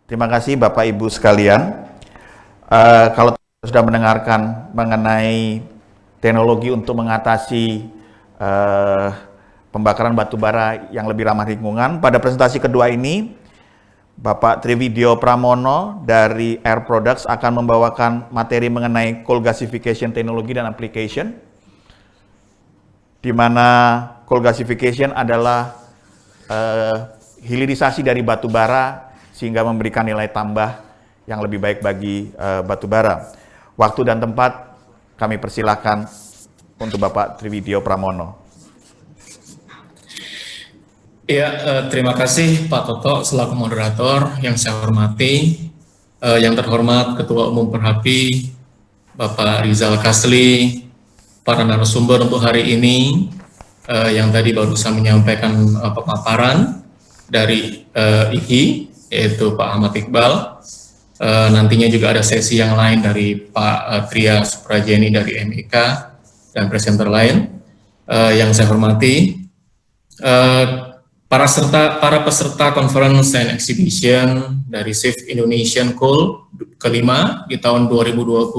Terima kasih Bapak Ibu sekalian. Kalau sudah mendengarkan mengenai teknologi untuk mengatasi pembakaran batu bara yang lebih ramah lingkungan, pada presentasi kedua ini Bapak Trividyo Pramono dari Air Products akan membawakan materi mengenai coal gasification teknologi dan application, di mana coal gasification adalah hilirisasi dari batu bara sehingga memberikan nilai tambah yang lebih baik bagi batu bara. Waktu dan tempat kami persilakan untuk Bapak Trividyo Pramono. Ya, terima kasih Pak Toto selaku moderator yang saya hormati, yang terhormat Ketua Umum Perhapi, Bapak Rizal Kasli, para narasumber untuk hari ini, yang tadi baru saya menyampaikan pemaparan dari IHI, yaitu Pak Ahmad Iqbal. Nantinya juga ada sesi yang lain dari Pak Tria Suprajeni dari MEK dan presenter lain. Yang saya hormati, para peserta conference and exhibition dari Shift Indonesian Coal kelima di tahun 2020.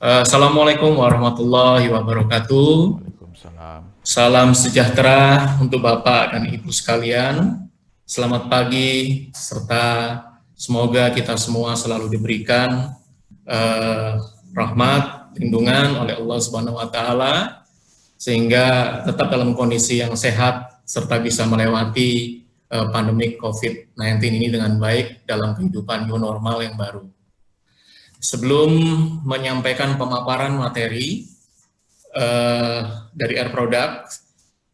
Assalamualaikum warahmatullahi wabarakatuh. Waalaikumsalam. Salam sejahtera untuk Bapak dan Ibu sekalian. Selamat pagi, serta semoga kita semua selalu diberikan rahmat, lindungan oleh Allah Subhanahu wa Ta'ala, sehingga tetap dalam kondisi yang sehat serta bisa melewati pandemi COVID-19 ini dengan baik dalam kehidupan new normal yang baru. Sebelum menyampaikan pemaparan materi dari Air Products,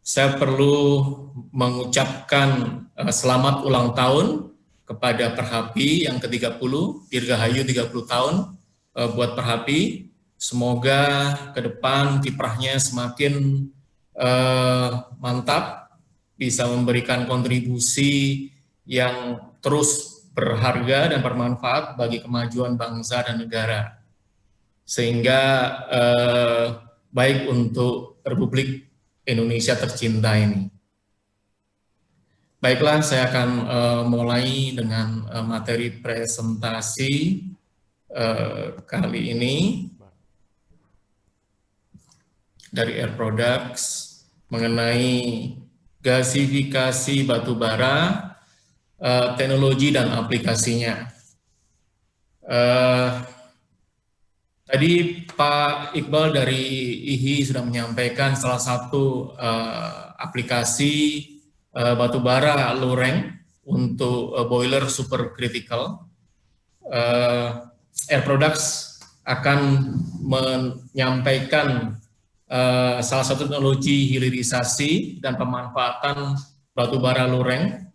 saya perlu mengucapkan selamat ulang tahun kepada Perhapi yang ke-30, Dirgahayu 30 tahun buat Perhapi. Semoga ke depan kiprahnya semakin mantap, bisa memberikan kontribusi yang terus berharga dan bermanfaat bagi kemajuan bangsa dan negara. Sehingga baik untuk Republik Indonesia tercinta ini. Baiklah, saya akan mulai dengan materi presentasi kali ini dari Air Products mengenai gasifikasi batu bara, teknologi dan aplikasinya. Tadi Pak Iqbal dari IHI sudah menyampaikan salah satu aplikasi batu bara loreng untuk boiler supercritical. Air Products akan menyampaikan salah satu teknologi hilirisasi dan pemanfaatan batu bara loreng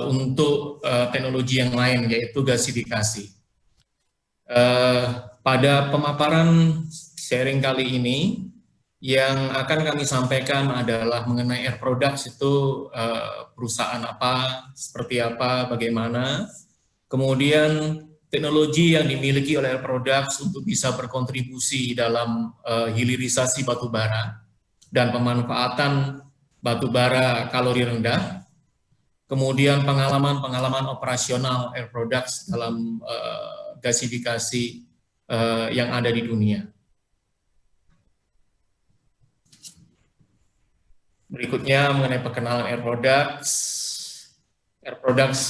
untuk teknologi yang lain, yaitu gasifikasi. Pada pemaparan sharing kali ini, yang akan kami sampaikan adalah mengenai Air Products itu perusahaan apa, seperti apa, bagaimana. Kemudian teknologi yang dimiliki oleh Air Products untuk bisa berkontribusi dalam hilirisasi batu bara dan pemanfaatan batu bara kalori rendah. Kemudian pengalaman operasional Air Products dalam gasifikasi yang ada di dunia. Berikutnya mengenai perkenalan Air Products. Air Products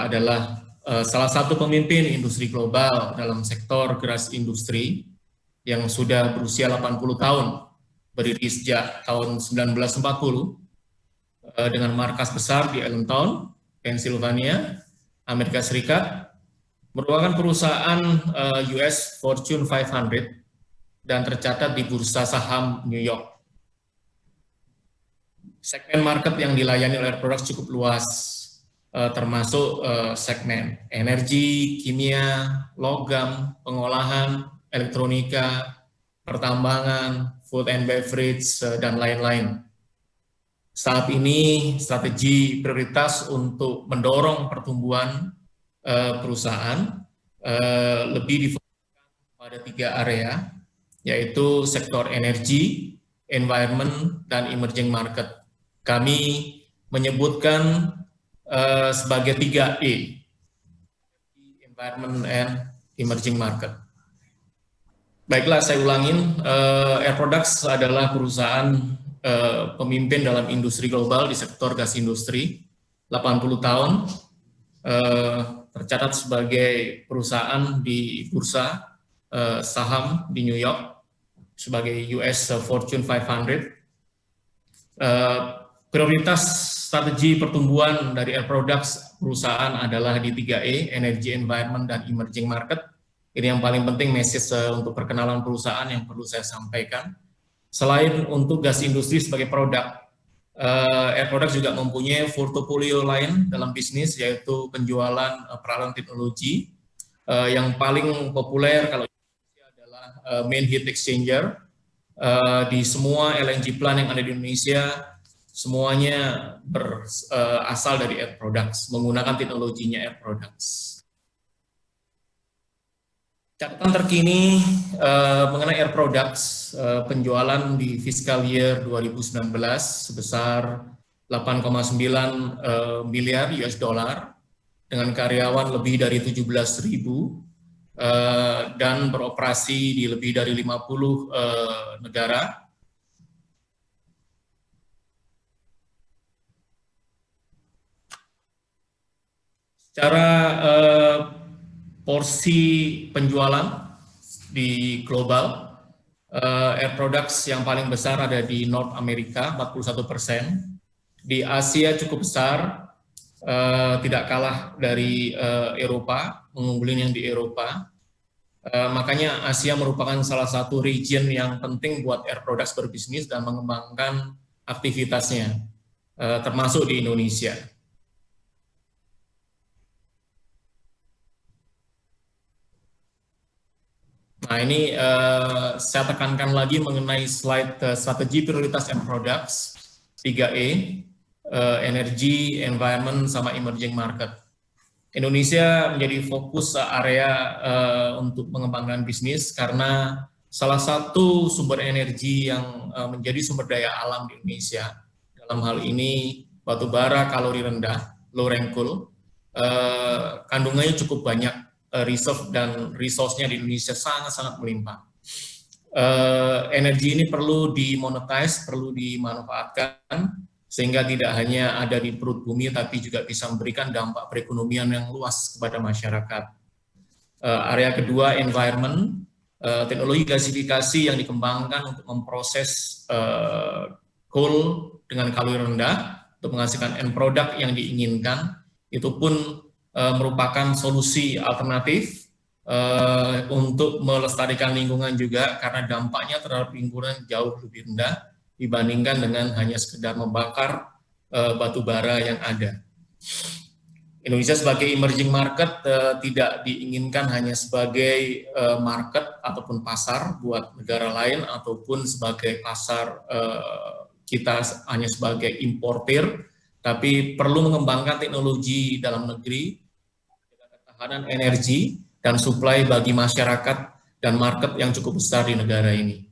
adalah salah satu pemimpin industri global dalam sektor gas industri yang sudah berusia 80 tahun, berdiri sejak tahun 1940 dengan markas besar di Allentown, Pennsylvania, Amerika Serikat. Merupakan perusahaan US Fortune 500 dan tercatat di bursa saham New York. Segmen market yang dilayani oleh Air Products cukup luas, termasuk segmen energi, kimia, logam, pengolahan, elektronika, pertambangan, food and beverage, dan lain-lain. Saat ini strategi prioritas untuk mendorong pertumbuhan perusahaan lebih difokuskan pada 3 area, yaitu sektor energi, environment, dan emerging market. Kami menyebutkan sebagai 3E. environment and emerging market. Baiklah, saya ulangin, Air Products adalah perusahaan pemimpin dalam industri global di sektor gas industri, 80 tahun, tercatat sebagai perusahaan di bursa saham di New York, sebagai US Fortune 500. Prioritas strategi pertumbuhan dari Air Products perusahaan adalah di 3E, Energy, Environment, dan Emerging Market. Ini yang paling penting message untuk perkenalan perusahaan yang perlu saya sampaikan. Selain untuk gas industri sebagai produk, Air Products juga mempunyai portofolio lain dalam bisnis, yaitu penjualan peralatan teknologi. Yang paling populer kalau adalah main heat exchanger. Di semua LNG plant yang ada di Indonesia, semuanya berasal dari Air Products, menggunakan teknologinya Air Products. Catatan terkini mengenai Air Products, penjualan di fiscal year 2019 sebesar 8,9 miliar US dollar dengan karyawan lebih dari 17.000 dan beroperasi di lebih dari 50 negara. Secara porsi penjualan di global, Air Products yang paling besar ada di North America, 41%. Di Asia cukup besar, tidak kalah dari Eropa, mengunggulin yang di Eropa. Makanya Asia merupakan salah satu region yang penting buat Air Products berbisnis dan mengembangkan aktivitasnya, termasuk di Indonesia. Nah, ini saya tekankan lagi mengenai slide strategi prioritas Air Products 3E, Energy, Environment, sama Emerging Market. Indonesia menjadi fokus area untuk mengembangkan bisnis karena salah satu sumber energi yang menjadi sumber daya alam di Indonesia, dalam hal ini batu bara kalori rendah, low rankle, kandungannya cukup banyak. Reserve dan resource-nya di Indonesia sangat-sangat melimpah. Energi ini perlu dimonetize, perlu dimanfaatkan, sehingga tidak hanya ada di perut bumi, tapi juga bisa memberikan dampak perekonomian yang luas kepada masyarakat. Area kedua, environment, teknologi gasifikasi yang dikembangkan untuk memproses coal dengan kalori rendah, untuk menghasilkan end product yang diinginkan, itu pun merupakan solusi alternatif untuk melestarikan lingkungan juga, karena dampaknya terhadap lingkungan jauh lebih rendah dibandingkan dengan hanya sekedar membakar batu bara yang ada. Indonesia sebagai emerging market tidak diinginkan hanya sebagai market ataupun pasar buat negara lain, ataupun sebagai pasar kita hanya sebagai importir, tapi perlu mengembangkan teknologi dalam negeri, ketahanan energi, dan suplai bagi masyarakat dan market yang cukup besar di negara ini.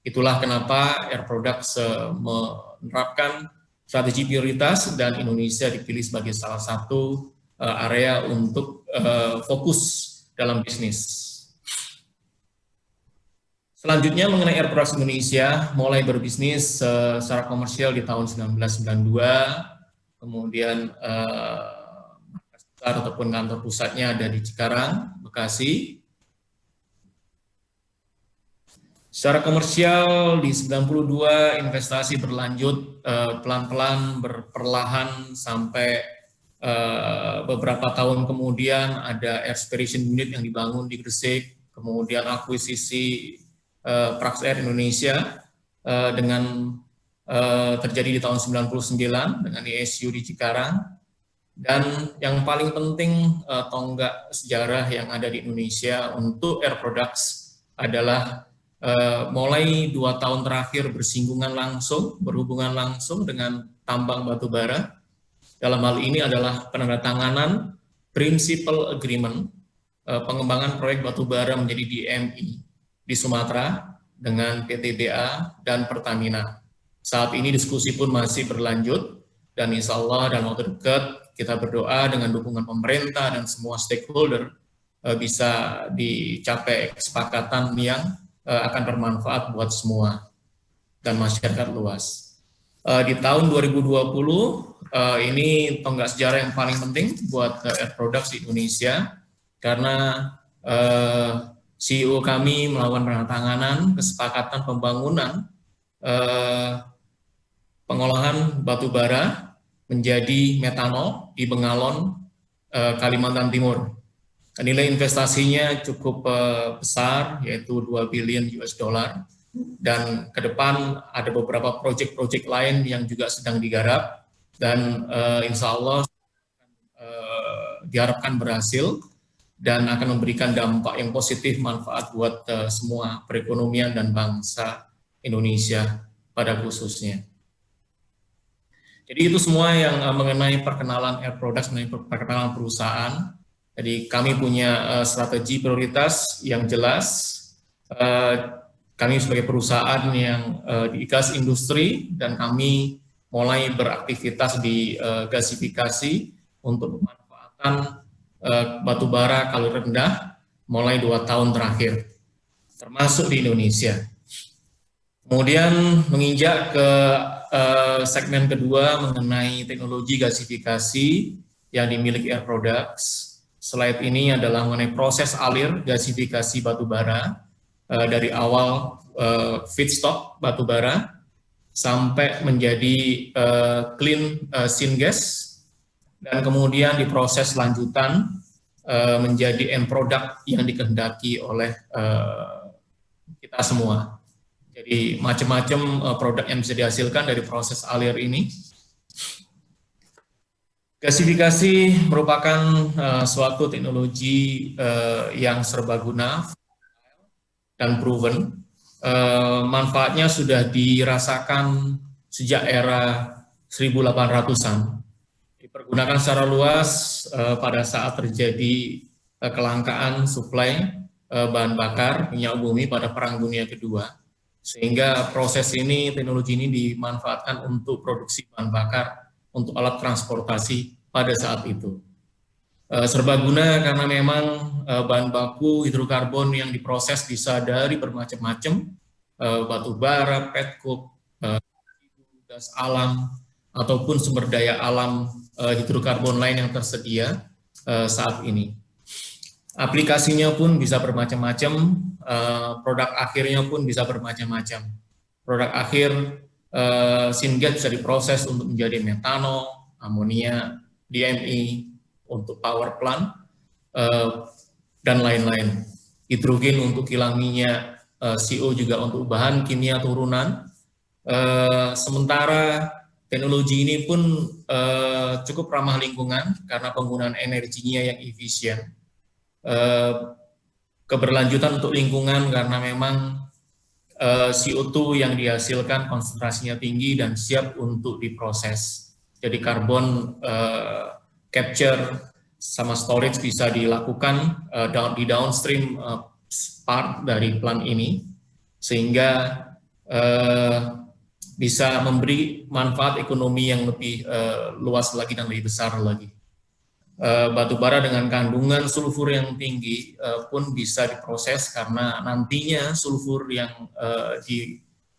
Itulah kenapa Air Products menerapkan strategi prioritas dan Indonesia dipilih sebagai salah satu area untuk fokus dalam bisnis. Selanjutnya mengenai Air Products Indonesia, mulai berbisnis secara komersial di tahun 1992, kemudian markas besar ataupun kantor pusatnya ada di Cikarang, Bekasi. Secara komersial di 92 investasi berlanjut pelan-pelan perlahan sampai beberapa tahun kemudian ada Airspiration Unit yang dibangun di Gresik, kemudian akuisisi Praxair Indonesia dengan terjadi di tahun 99 dengan ISU di Cikarang. Dan yang paling penting tonggak sejarah yang ada di Indonesia untuk Air Products adalah mulai 2 tahun terakhir berhubungan langsung dengan tambang batu bara. Dalam hal ini adalah penandatanganan Principal Agreement pengembangan proyek batu bara menjadi DMI di Sumatera dengan PTBA dan Pertamina. Saat ini diskusi pun masih berlanjut, dan insya Allah dalam waktu dekat kita berdoa dengan dukungan pemerintah dan semua stakeholder bisa dicapai kesepakatan yang akan bermanfaat buat semua dan masyarakat luas. Di tahun 2020 ini tonggak sejarah yang paling penting buat Air Products di Indonesia karena CEO kami melakukan penandatanganan kesepakatan pembangunan pengolahan batu bara menjadi metanol di Bengalon, Kalimantan Timur. Nilai investasinya cukup besar, yaitu 2 billion US dollar. Dan ke depan ada beberapa proyek-proyek lain yang juga sedang digarap dan insya Allah diharapkan berhasil dan akan memberikan dampak yang positif manfaat buat semua perekonomian dan bangsa Indonesia pada khususnya. Jadi itu semua yang mengenai perkenalan Air Products, mengenai perkenalan perusahaan. Jadi kami punya strategi prioritas yang jelas. Kami sebagai perusahaan yang di gas industri dan kami mulai beraktivitas di gasifikasi untuk pemanfaatan batu bara kalori rendah mulai 2 tahun terakhir, termasuk di Indonesia. Kemudian menginjak ke segmen kedua mengenai teknologi gasifikasi yang dimiliki Air Products. Slide ini adalah mengenai proses alir gasifikasi batu bara. Dari awal feedstock batu bara sampai menjadi clean syngas dan kemudian diproses lanjutan menjadi end product yang dikehendaki oleh kita semua. Jadi macam-macam produk yang bisa dihasilkan dari proses alir ini. Gasifikasi merupakan suatu teknologi yang serbaguna dan proven. Manfaatnya sudah dirasakan sejak era 1800-an. Dipergunakan secara luas pada saat terjadi kelangkaan suplai bahan bakar minyak bumi pada Perang Dunia Kedua. Sehingga proses ini, teknologi ini dimanfaatkan untuk produksi bahan bakar untuk alat transportasi pada saat itu. Serbaguna karena memang bahan baku hidrokarbon yang diproses bisa dari bermacam-macam, batu bara, petcoke, gas alam, ataupun sumber daya alam hidrokarbon lain yang tersedia saat ini. Aplikasinya pun bisa bermacam-macam, produk akhirnya pun bisa bermacam-macam. Produk akhir syngas bisa diproses untuk menjadi metanol, amonia, DME, untuk power plant, dan lain-lain. Hidrogen untuk kilang minyak, CO juga untuk bahan kimia turunan. Sementara teknologi ini pun cukup ramah lingkungan karena penggunaan energinya yang efisien. Keberlanjutan untuk lingkungan karena memang CO2 yang dihasilkan konsentrasinya tinggi dan siap untuk diproses. Jadi karbon capture sama storage bisa dilakukan di downstream part dari plant ini, sehingga bisa memberi manfaat ekonomi yang lebih luas lagi dan lebih besar lagi. Batu bara dengan kandungan sulfur yang tinggi pun bisa diproses karena nantinya sulfur yang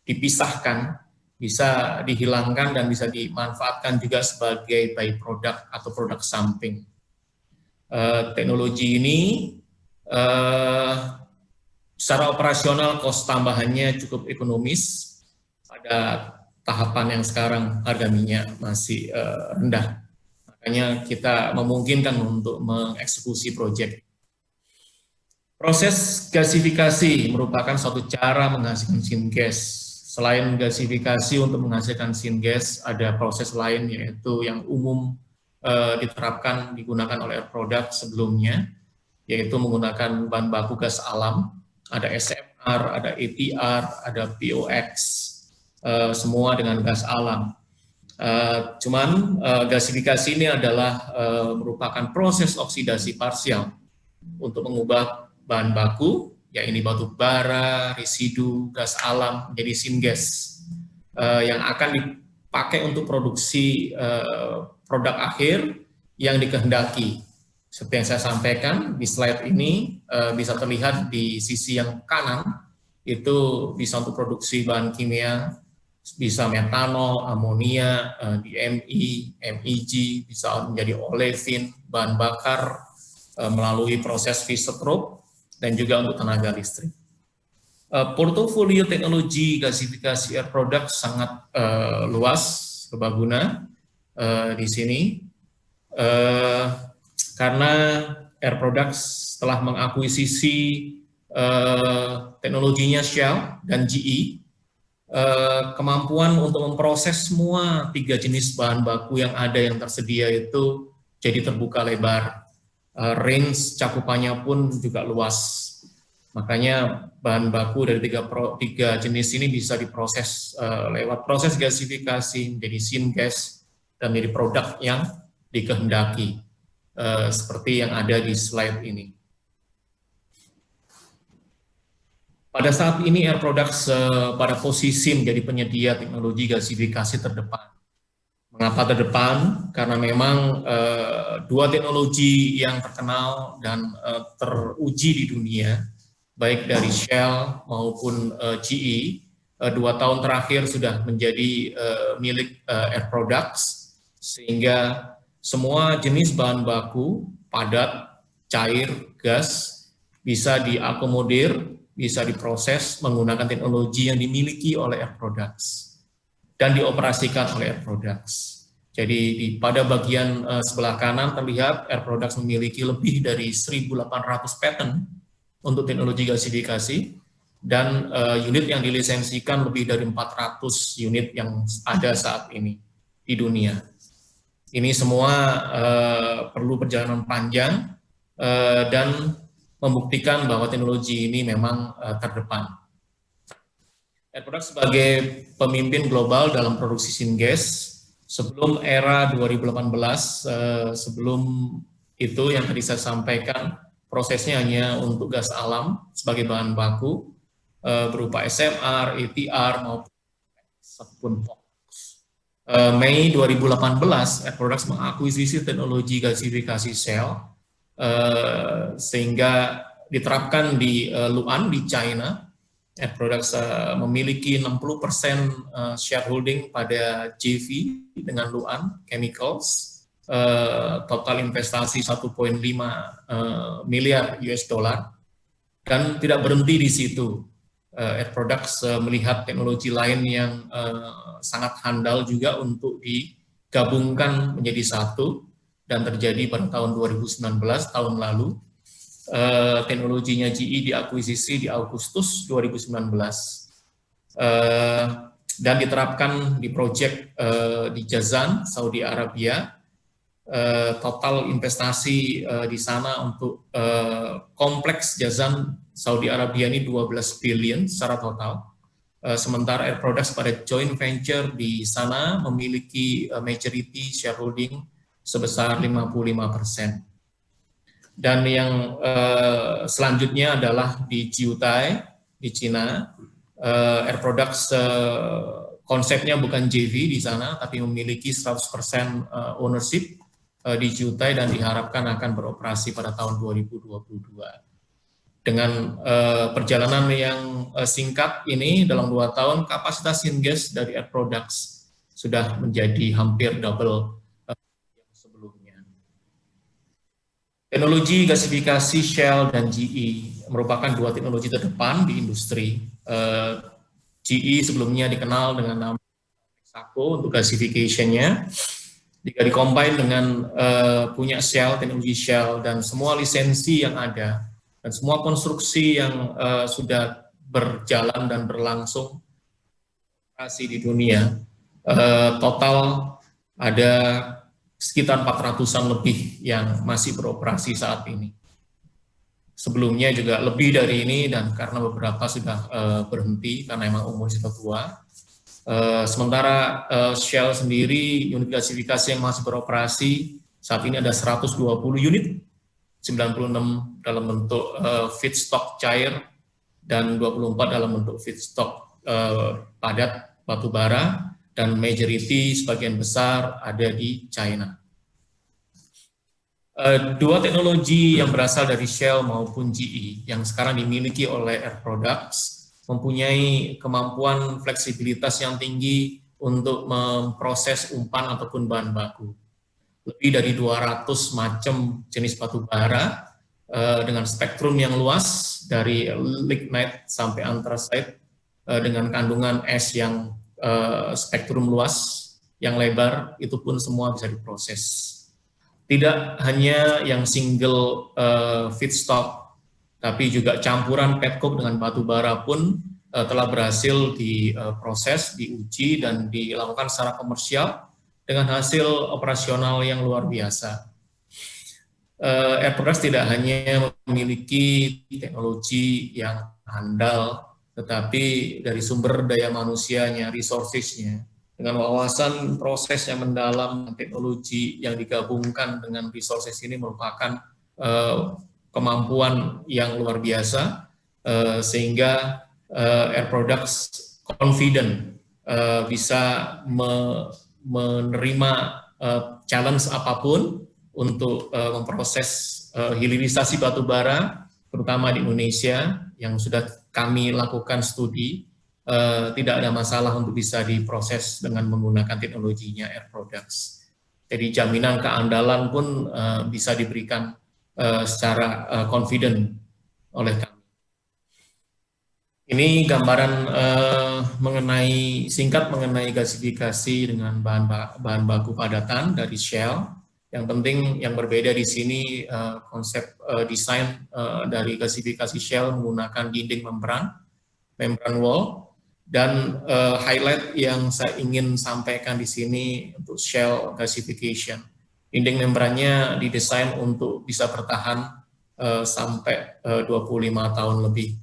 dipisahkan bisa dihilangkan dan bisa dimanfaatkan juga sebagai byproduct atau produk samping. Teknologi ini secara operasional kos tambahannya cukup ekonomis pada tahapan yang sekarang harga minyak masih rendah. Makanya kita memungkinkan untuk mengeksekusi proyek. Proses gasifikasi merupakan suatu cara menghasilkan syngas. Selain gasifikasi untuk menghasilkan syngas, ada proses lain yaitu yang umum diterapkan digunakan oleh Air Products sebelumnya, yaitu menggunakan bahan baku gas alam, ada SMR, ada ATR, ada POX, semua dengan gas alam. Cuman gasifikasi ini adalah merupakan proses oksidasi parsial untuk mengubah bahan baku, yaitu batu bara, residu, gas alam menjadi syngas yang akan dipakai untuk produksi produk akhir yang dikehendaki. Seperti yang saya sampaikan di slide ini, bisa terlihat di sisi yang kanan, itu bisa untuk produksi bahan kimia, bisa metanol, amonia, DMI, MEG, bisa menjadi olefin, bahan bakar melalui proses Fischer-Tropsch, dan juga untuk tenaga listrik. Portofolio teknologi gasifikasi air product sangat luas, serbaguna di sini, karena Air Products telah mengakuisisi teknologinya Shell dan GE, kemampuan untuk memproses semua 3 jenis bahan baku yang ada yang tersedia itu jadi terbuka lebar, range cakupannya pun juga luas. Makanya bahan baku dari 3 jenis ini bisa diproses lewat proses gasifikasi menjadi syngas dan menjadi produk yang dikehendaki, seperti yang ada di slide ini. Pada saat ini Air Products pada posisi menjadi penyedia teknologi gasifikasi terdepan. Mengapa terdepan? Karena memang 2 teknologi yang terkenal dan teruji di dunia, baik dari Shell maupun GE, 2 tahun terakhir sudah menjadi milik Air Products, sehingga semua jenis bahan baku, padat, cair, gas, bisa diakomodir, bisa diproses menggunakan teknologi yang dimiliki oleh Air Products dan dioperasikan oleh Air Products. Jadi pada bagian sebelah kanan terlihat Air Products memiliki lebih dari 1.800 patent untuk teknologi gasifikasi, dan unit yang dilisensikan lebih dari 400 unit yang ada saat ini di dunia. Ini semua perlu perjalanan panjang dan membuktikan bahwa teknologi ini memang terdepan. Air Products sebagai pemimpin global dalam produksi syngas, sebelum era 2018, sebelum itu yang tadi saya sampaikan, prosesnya hanya untuk gas alam sebagai bahan baku, berupa SMR, ATR, maupun FOX. Mei 2018, Air Products mengakuisisi teknologi gasifikasi Shell, sehingga diterapkan di Lu'an, di China. Air Products memiliki 60% shareholding pada JV dengan Lu'an Chemicals, total investasi 1,5 miliar US dollar, dan tidak berhenti di situ. Air Products melihat teknologi lain yang sangat handal juga untuk digabungkan menjadi satu, dan terjadi pada tahun 2019, tahun lalu. Teknologinya GE diakuisisi di Agustus 2019 dan diterapkan di proyek di Jazan, Saudi Arabia. Total investasi di sana untuk kompleks Jazan Saudi Arabia ini 12 billion secara total. Sementara Air Products pada joint venture di sana memiliki majority shareholding sebesar 55%. Dan yang selanjutnya adalah di Jiutai, di Cina. Air Products konsepnya bukan JV di sana, tapi memiliki 100% ownership di Jiutai, dan diharapkan akan beroperasi pada tahun 2022. Dengan perjalanan yang singkat ini, dalam 2 tahun, kapasitas syngas dari Air Products sudah menjadi hampir double yang sebelumnya. Teknologi gasifikasi Shell dan GE merupakan 2 teknologi terdepan di industri. GE sebelumnya dikenal dengan nama Texaco untuk gasification-nya. Jika dikombin dengan punya Shell, teknologi Shell, dan semua lisensi yang ada, dan semua konstruksi yang sudah berjalan dan berlangsung operasi di dunia, total ada sekitar 400-an lebih yang masih beroperasi saat ini. Sebelumnya juga lebih dari ini, dan karena beberapa sudah berhenti karena memang umur sudah tua. Sementara Shell sendiri, unit gasifikasi yang masih beroperasi saat ini ada 120 unit, 96 dalam bentuk feedstock cair, dan 24 dalam bentuk feedstock padat batu bara, dan majority sebagian besar ada di China. Dua teknologi yang berasal dari Shell maupun GE yang sekarang dimiliki oleh Air Products mempunyai kemampuan fleksibilitas yang tinggi untuk memproses umpan ataupun bahan baku. Lebih dari 200 macam jenis batu bara dengan spektrum yang luas dari lignite sampai anthracite dengan kandungan es yang spektrum luas, yang lebar, itu pun semua bisa diproses. Tidak hanya yang single feedstock, tapi juga campuran petcoke dengan batu bara pun telah berhasil diproses, diuji, dan dilakukan secara komersial dengan hasil operasional yang luar biasa. Air Products tidak hanya memiliki teknologi yang handal, tetapi dari sumber daya manusianya, resources-nya, dengan wawasan proses yang mendalam, teknologi yang digabungkan dengan resources ini merupakan kemampuan yang luar biasa, sehingga Air Products confident bisa menerima challenge apapun untuk memproses hilirisasi batu bara, terutama di Indonesia yang sudah kami lakukan studi. Tidak ada masalah untuk bisa diproses dengan menggunakan teknologinya Air Products. Jadi jaminan keandalan pun bisa diberikan secara confident oleh kami. Ini gambaran singkat mengenai gasifikasi dengan bahan baku padatan dari Shell. Yang penting yang berbeda di sini konsep desain dari gasifikasi Shell menggunakan dinding membran wall. Dan highlight yang saya ingin sampaikan di sini untuk Shell gasification. Dinding membrannya didesain untuk bisa bertahan sampai 25 tahun lebih.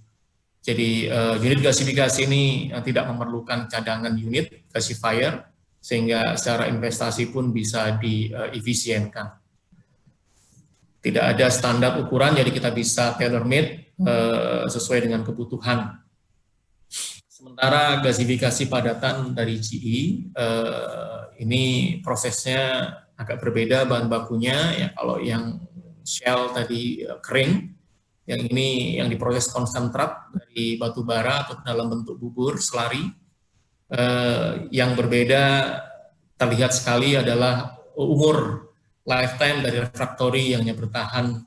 Jadi unit gasifikasi ini tidak memerlukan cadangan unit gasifier, sehingga secara investasi pun bisa diefisienkan. Tidak ada standar ukuran, jadi kita bisa tailor-made sesuai dengan kebutuhan. Sementara gasifikasi padatan dari GE ini prosesnya agak berbeda bahan bakunya. Ya, kalau yang Shell tadi kering, yang ini yang diproses konsentrat dari batu bara atau dalam bentuk bubur selari. Yang berbeda terlihat sekali adalah umur lifetime dari refraktori yang bertahan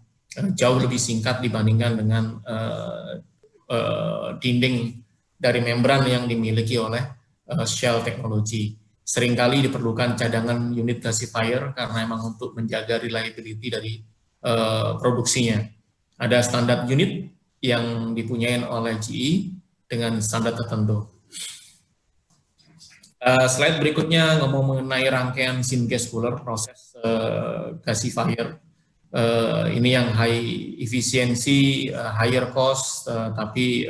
jauh lebih singkat dibandingkan dengan dinding dari membran yang dimiliki oleh Shell Technology. Seringkali diperlukan cadangan unit gasifier karena memang untuk menjaga reliability dari produksinya. Ada standar unit yang dipunyai oleh GE dengan standar tertentu. Slide berikutnya ngomong mengenai rangkaian syngas cooler, proses gasifier. Ini yang high efisiensi, higher cost, tapi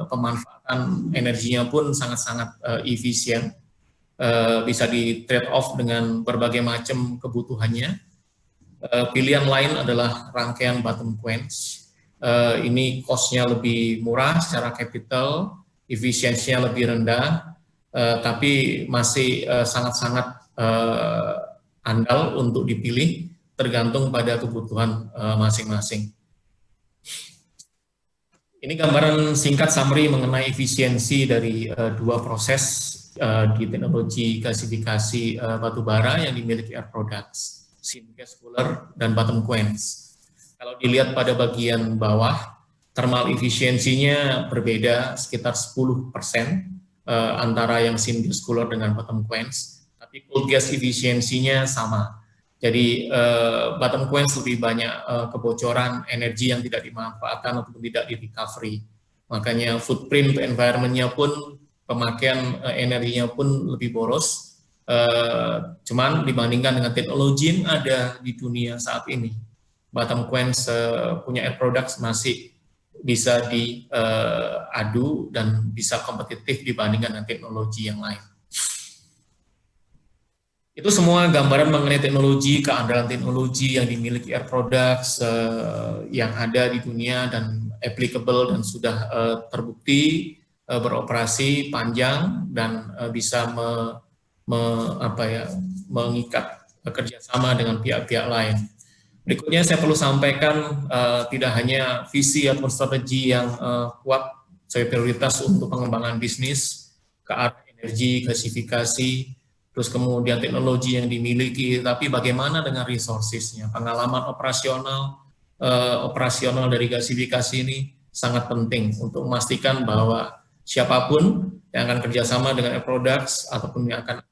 pemanfaatan energinya pun sangat-sangat efisien. Bisa di trade off dengan berbagai macam kebutuhannya. Pilihan lain adalah rangkaian bottom quench. Ini cost-nya lebih murah secara capital, efisiensinya lebih rendah, tapi masih sangat-sangat andal untuk dipilih, tergantung pada kebutuhan masing-masing. Ini gambaran singkat summary mengenai efisiensi dari dua proses di teknologi gasifikasi batu bara yang dimiliki Air Products, syngas cooler dan bottom quench. Kalau dilihat pada bagian bawah, thermal efisiensinya berbeda sekitar 10% antara yang syngas cooler dengan bottom quench, tapi cold gas efisiensinya sama. Jadi bottom quench lebih banyak kebocoran energi yang tidak dimanfaatkan ataupun tidak di recovery. Makanya footprint environment-nya pun, pemakaian energinya pun lebih boros. Cuman dibandingkan dengan teknologi yang ada di dunia saat ini, bottom quench punya Air Products masih bisa diadu dan bisa kompetitif dibandingkan dengan teknologi yang lain. Itu semua gambaran mengenai teknologi, keandalan teknologi yang dimiliki Air Products yang ada di dunia dan applicable dan sudah terbukti beroperasi panjang dan bisa mengikat kerjasama dengan pihak-pihak lain. Berikutnya saya perlu sampaikan tidak hanya visi atau strategi yang kuat sebagai prioritas untuk pengembangan bisnis ke arah energi, gasifikasi, terus kemudian teknologi yang dimiliki, tapi bagaimana dengan resources-nya, pengalaman operasional dari gasifikasi ini sangat penting untuk memastikan bahwa siapapun yang akan kerjasama dengan Air Products ataupun yang akan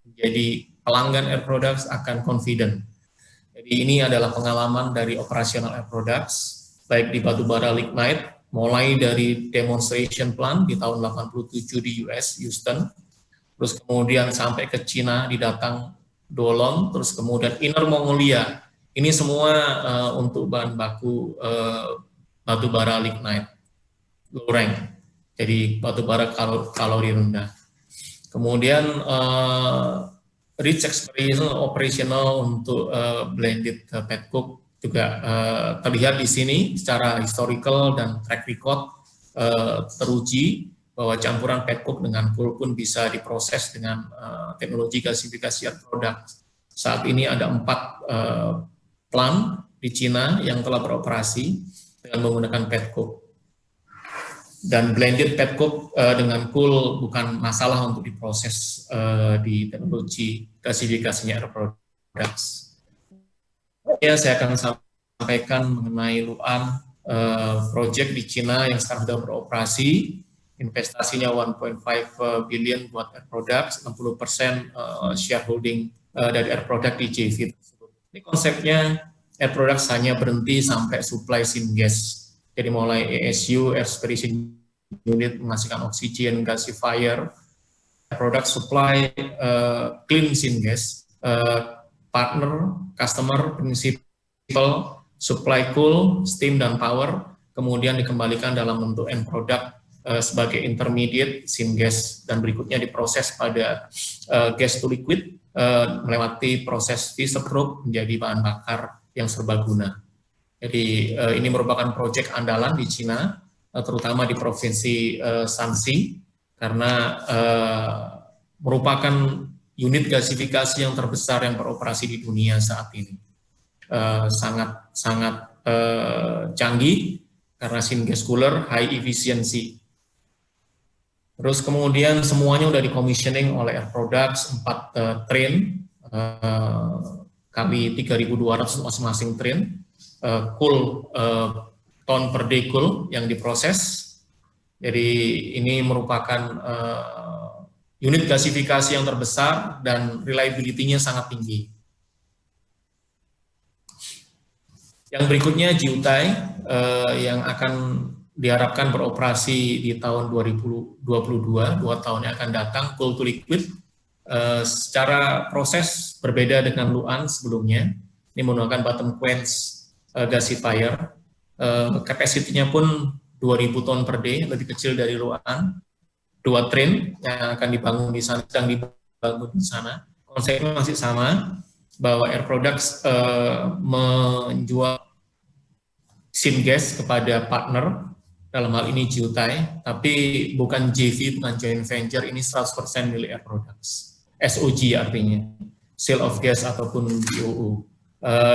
menjadi pelanggan Air Products akan confident. Jadi ini adalah pengalaman dari operasional Air Products, baik di batubara lignite, mulai dari demonstration plant di tahun 87 di US, Houston, terus kemudian sampai ke Cina di Datang Dolong, terus kemudian Inner Mongolia. Ini semua untuk bahan baku batubara lignite, low rank, jadi batubara kalori rendah. Kemudian rich experience operational untuk blended petcoke juga terlihat di sini secara historical dan track record teruji bahwa campuran petcoke dengan coal pun bisa diproses dengan teknologi gasifikasi Air Products. Saat ini ada 4 plant di Cina yang telah beroperasi dengan menggunakan petcoke. Dan blended petcoke dengan coal bukan masalah untuk diproses di teknologi gasifikasinya Air Products. Ya, saya akan sampaikan mengenai Lu'an project di Cina yang sekarang sudah beroperasi. Investasinya 1.5 billion buat Air Products, 60% shareholding dari Air Products di JV tersebut. Ini konsepnya Air Products hanya berhenti sampai supply syngas. Jadi mulai ASU, Air Separation Unit menghasilkan oksigen, gasifier, produk supply, clean syngas, partner, customer, principal, supply cool, steam dan power, kemudian dikembalikan dalam bentuk end product sebagai intermediate syngas dan berikutnya diproses pada gas to liquid melewati proses Fischer-Tropsch menjadi bahan bakar yang serbaguna. Jadi ini merupakan proyek andalan di Cina, terutama di provinsi Shanxi, karena merupakan unit gasifikasi yang terbesar yang beroperasi di dunia saat ini. Sangat canggih karena syngas cooler, high efficiency. Terus kemudian semuanya udah di-commissioning oleh Air Products, 4 train, kali 3.200 masing-masing train. Coal ton per day coal yang diproses. Jadi ini merupakan unit gasifikasi yang terbesar dan reliability-nya sangat tinggi. Yang berikutnya Jiutai yang akan diharapkan beroperasi di tahun 2022, 2 tahun yang akan datang, coal to liquid. Secara proses berbeda dengan Lu'an sebelumnya. Ini menggunakan bottom quench gasifier, kapasitinya pun 2.000 ton per day, lebih kecil dari Lu'an. 2 train yang akan dibangun di sana, sedang dibangun di sana. Konsepnya masih sama, bahwa Air Products menjual syngas kepada partner, dalam hal ini Jiutai, tapi bukan JV, bukan joint venture, ini 100% milik Air Products. SOG artinya, sale of gas ataupun BOO.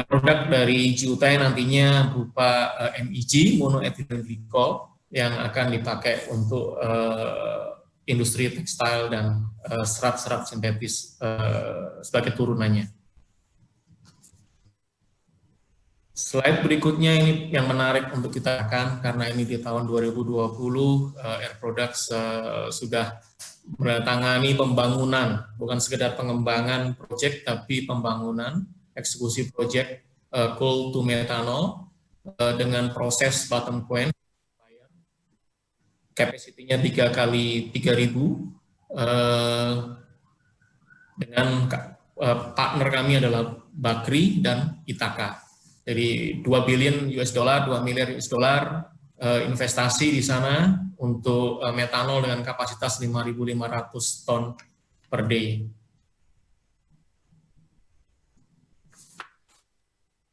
Produk dari Jiutai nantinya berupa MEG, monoethylene glycol, yang akan dipakai untuk industri tekstil dan serat-serat sintetis sebagai turunannya. Slide berikutnya ini yang menarik untuk kita akan, karena ini di tahun 2020 Air Products sudah menandatangani pembangunan, bukan sekedar pengembangan proyek, tapi pembangunan eksekusi proyek coal to methanol dengan proses bottom quench, kapasitinya 3 kali 3.000, dengan partner kami adalah Bakri dan Ithaca. Jadi 2 billion US dollar, 2 miliar US dollar investasi di sana untuk metanol dengan kapasitas 5.500 ton per day.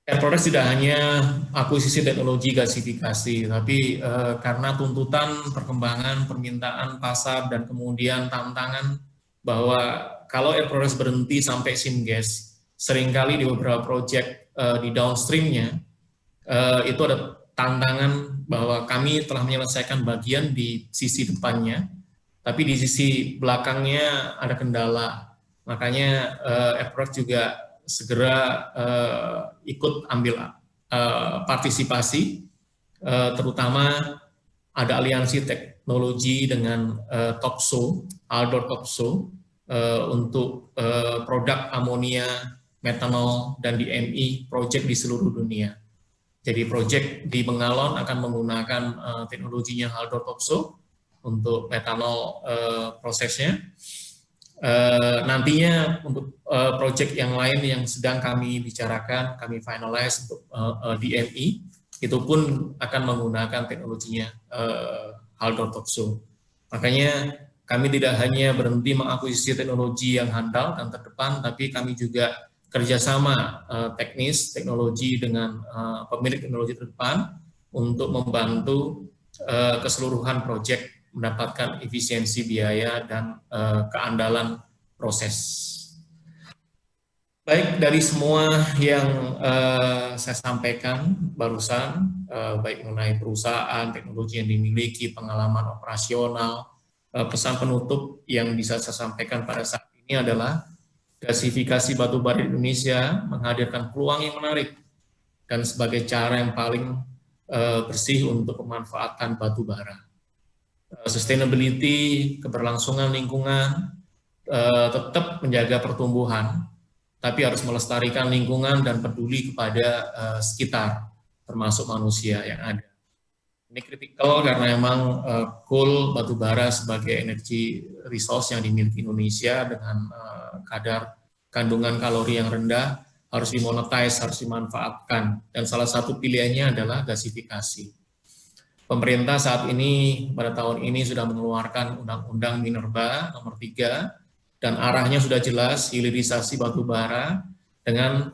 Air Products tidak hanya akuisisi teknologi gasifikasi, tapi karena tuntutan perkembangan permintaan pasar dan kemudian tantangan bahwa kalau Air Products berhenti sampai syngas, seringkali di beberapa proyek di downstreamnya itu ada tantangan bahwa kami telah menyelesaikan bagian di sisi depannya, tapi di sisi belakangnya ada kendala. Makanya Airproduct juga segera ikut ambil partisipasi, terutama ada aliansi teknologi dengan Topsoe, Aldor Topsoe, untuk produk amonia, metanol, dan DME project di seluruh dunia. Jadi project di Bengalon akan menggunakan teknologinya Aldor Topsoe untuk metanol prosesnya. Nantinya untuk project yang lain yang sedang kami bicarakan, kami finalize untuk DME, itu pun akan menggunakan teknologinya Aldor Topsoe. Makanya kami tidak hanya berhenti mengakuisisi teknologi yang handal dan terdepan, tapi kami juga kerjasama teknis teknologi dengan pemilik teknologi terdepan untuk membantu keseluruhan proyek mendapatkan efisiensi biaya dan keandalan proses. Baik, dari semua yang saya sampaikan barusan, baik mengenai perusahaan, teknologi yang dimiliki, pengalaman operasional, pesan penutup yang bisa saya sampaikan pada saat ini adalah gasifikasi batubara di Indonesia menghadirkan peluang yang menarik dan sebagai cara yang paling bersih untuk pemanfaatan batubara. Sustainability, keberlangsungan lingkungan, tetap menjaga pertumbuhan, tapi harus melestarikan lingkungan dan peduli kepada sekitar, termasuk manusia yang ada. Ini kritikal karena memang coal batubara sebagai energi resource yang dimiliki Indonesia dengan kadar kandungan kalori yang rendah harus dimonetize, harus dimanfaatkan, dan salah satu pilihannya adalah gasifikasi. Pemerintah saat ini pada tahun ini sudah mengeluarkan Undang-Undang Minerba nomor 3 dan arahnya sudah jelas, hilirisasi batubara dengan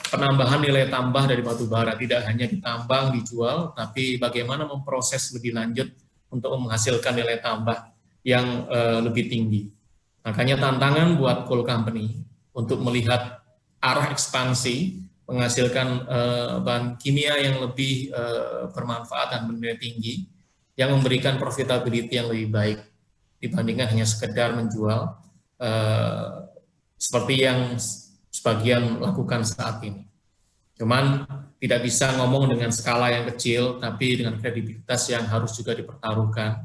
penambahan nilai tambah dari batubara, tidak hanya ditambang, dijual, tapi bagaimana memproses lebih lanjut untuk menghasilkan nilai tambah yang lebih tinggi. Makanya tantangan buat coal company untuk melihat arah ekspansi, menghasilkan bahan kimia yang lebih bermanfaat dan bernilai tinggi, yang memberikan profitability yang lebih baik dibandingkan hanya sekedar menjual seperti yang sebagian lakukan saat ini. Cuman tidak bisa ngomong dengan skala yang kecil, tapi dengan kredibilitas yang harus juga dipertaruhkan.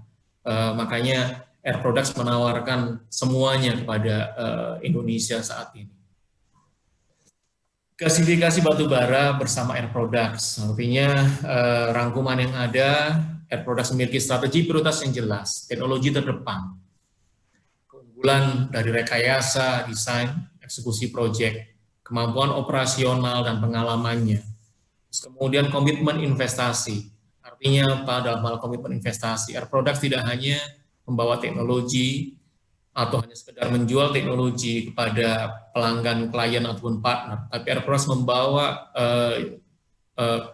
Makanya Air Products menawarkan semuanya kepada Indonesia saat ini. Gasifikasi batubara bersama Air Products, artinya rangkuman yang ada, Air Products memiliki strategi prioritas yang jelas, teknologi terdepan, keunggulan dari rekayasa, desain, eksekusi proyek, kemampuan operasional dan pengalamannya. Kemudian komitmen investasi, artinya apa dalam hal komitmen investasi? Air Products tidak hanya membawa teknologi atau hanya sekedar menjual teknologi kepada pelanggan, klien ataupun partner, tapi Air Products membawa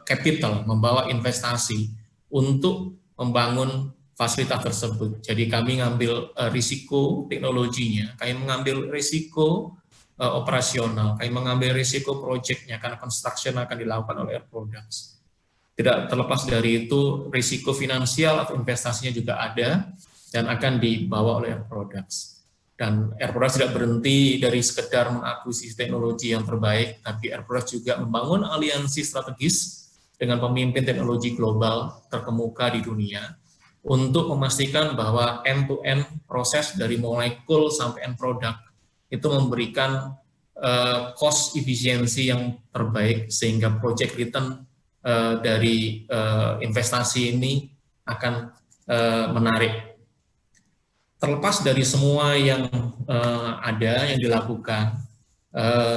capital, membawa investasi untuk membangun fasilitas tersebut. Jadi kami mengambil risiko teknologinya, kami mengambil risiko operasional, kami mengambil risiko proyeknya karena construction akan dilakukan oleh Air Products. Tidak terlepas dari itu, risiko finansial atau investasinya juga ada dan akan dibawa oleh Air Products. Dan Air Products tidak berhenti dari sekedar mengakuisisi teknologi yang terbaik, tapi Air Products juga membangun aliansi strategis dengan pemimpin teknologi global terkemuka di dunia untuk memastikan bahwa end-to-end proses dari mulai coal sampai end product itu memberikan cost efisiensi yang terbaik sehingga project return dari investasi ini akan menarik. Terlepas dari semua yang ada, yang dilakukan,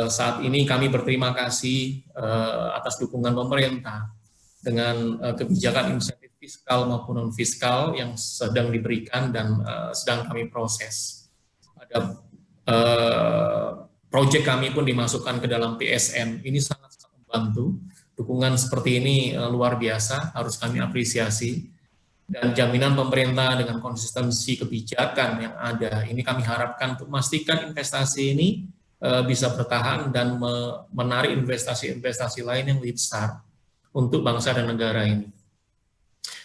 saat ini kami berterima kasih atas dukungan pemerintah dengan kebijakan insentif fiskal maupun non-fiskal yang sedang diberikan dan sedang kami proses. Ada proyek kami pun dimasukkan ke dalam PSN, ini sangat-sangat membantu. Dukungan seperti ini luar biasa, harus kami apresiasi. Dan jaminan pemerintah dengan konsistensi kebijakan yang ada, ini kami harapkan untuk memastikan investasi ini bisa bertahan dan menarik investasi-investasi lain yang lebih besar untuk bangsa dan negara ini.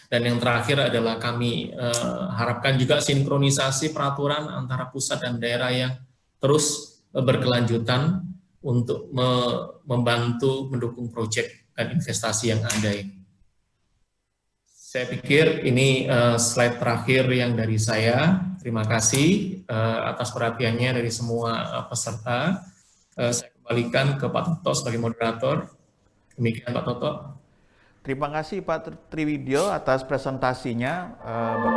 Dan yang terakhir adalah kami harapkan juga sinkronisasi peraturan antara pusat dan daerah yang terus berkelanjutan untuk membantu mendukung proyek dan investasi yang ada ini. Saya pikir ini slide terakhir yang dari saya. Terima kasih atas perhatiannya dari semua peserta. Saya kembalikan ke Pak Toto sebagai moderator. Demikian Pak Toto. Terima kasih Pak Triwidyo atas presentasinya, Bapak